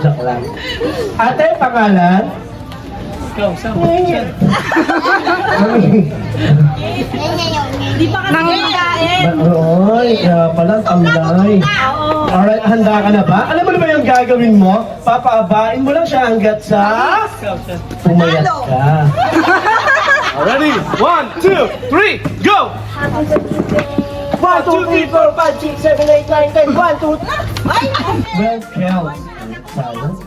Joke lang. Ate, pangalan? Ikaw, Di pa kasi kain. Oy, kaya pala tamlay. Alright, handa ka na ba? Alam mo na ba yung gagawin mo? Papaabain mo lang siya hanggat sa... Pumayat ka. Ready? 1, 2, 3, go! 1, 2, 3, 4, 5, 6, 7, 8, 9, 10, 1, 2, 3. Well, counts. Silence.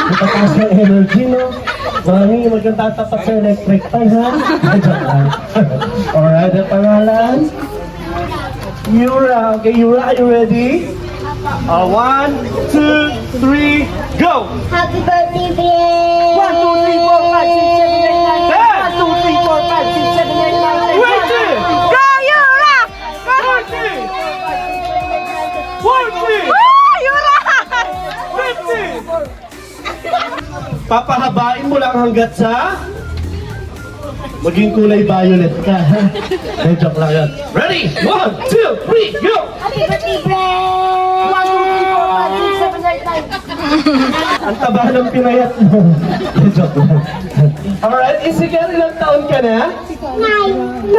Matakas ng energy, no? Mami, magkatatapat sa electric fan, ha? Joke lang. Alright, ang pangalan? Yura. Okay, Yura, are you ready? 1, 2, 3, go! Happy birthday, Brian! 1, 2, 3, 4, 5, 6, 7, 8, 9, 10. 1, 2, 3, 4, 5, 6, 7, 8, 9, 10. 20! Go, Yura! 40! 40! Yura! 50! Papahabain mo lang hanggat sa... Maging kulay violet ka, ha? Joke lang yan. Ready? 1, 2, 3, go! Happy birthday, Brian! 1, 2, 3, 4, 5, 6, 7, 8, 9. Ang taba ng pinayat mo. Joke lang. Alright, Isigan, ilang taon ka na? 9.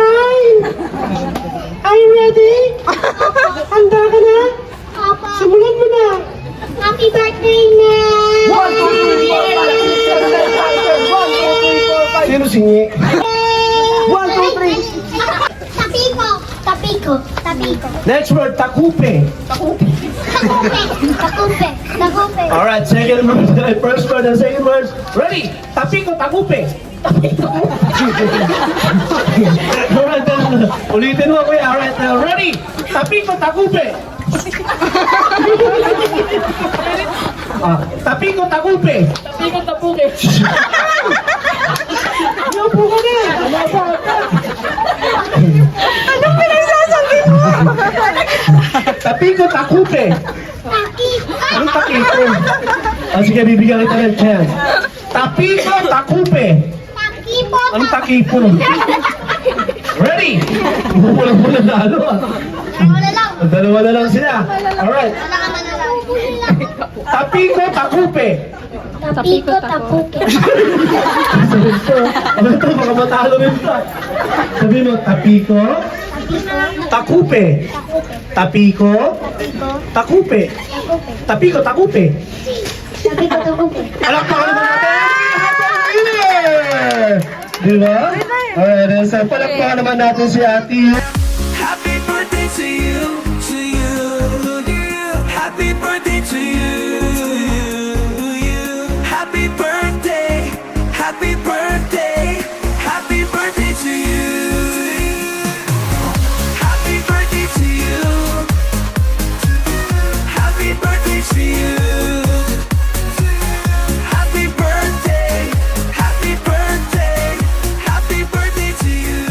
Are you ready? Handa ka na? Papa, Simulan mo na. happy birthday, Ned! 1, 2, 3, 4, 5, 6, 7, 8, 9, 10. 1, 2, 3, 4, 5, 6, 7, 8, 9, 10. Sino singi? 1, 2, 3. Tapiko! Tapiko! Tapiko! Next word, takupe. Takupe! Takupe! Alright, second word, first word and second words. Ready? Tapiko, takupe. Alright, then, ulitin mo kuya. Alright, ready? Tapiko, takupe. Tapiko, takupe. Tapiko, takupe. Ayaw ka na. Anong pinagsasabi mo? Tapiko, takupe. Tapiko! Anong takiko? Sige, bibigyan kita ng chance. Tapiko, takupe. Takipo! Anong takipo? Ready? Walang na ano ah. Wala lang! Dalawa na lang sila. Alright. Wala ka na lang! Tapiko, takupe. Tapiko! Takupe! Ano ito? Baka matalo rin ito. Sabi mo, tapiko, takupe. Tapiko, takupe. Tapiko, takupe. Tapiko! Takupe! Palakpakan naman natin! Happy New Year! Di ba? Alright, so palakpakan naman natin si Ate. Happy birthday to you, to you, you. Happy birthday to you, you. Happy birthday, happy birthday, happy birthday to you. Happy birthday to you, happy birthday to you. Happy birthday, happy birthday, happy birthday to you.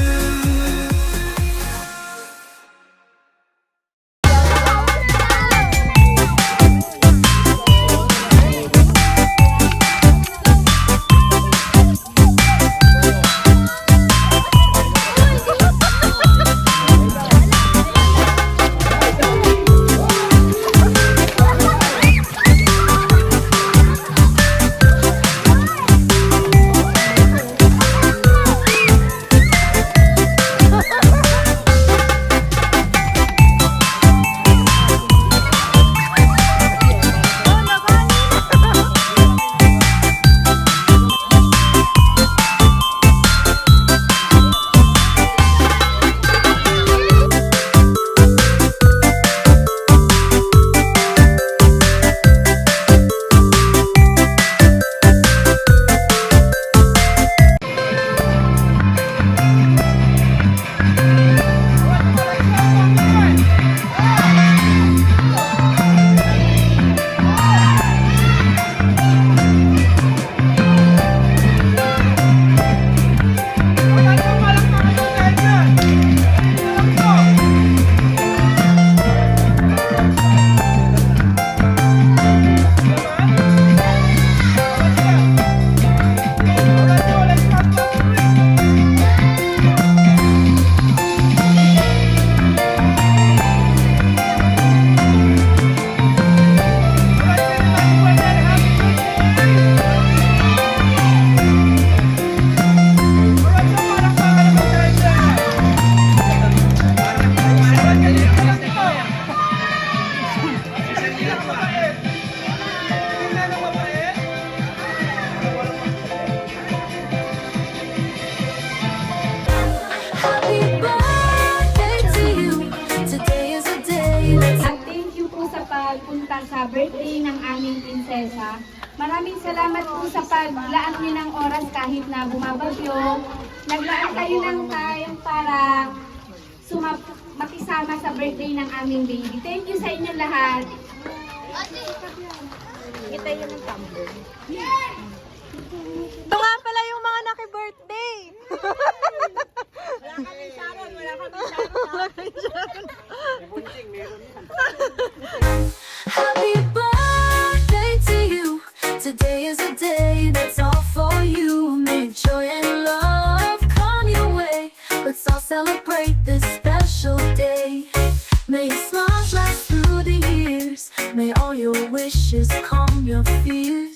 maraming salamat po sa paglaan niyo ng oras kahit na bumabagyo. Naglaan kayo ng time para makisama sa birthday ng aming baby. Thank you sa inyo lahat. Ito nga pala yung mga naki-birthday. Happy birthday to you. Today is a day that's all for you. May joy and love come your way. Let's all celebrate this special day. May your smiles last through the years. May all your wishes calm your fears.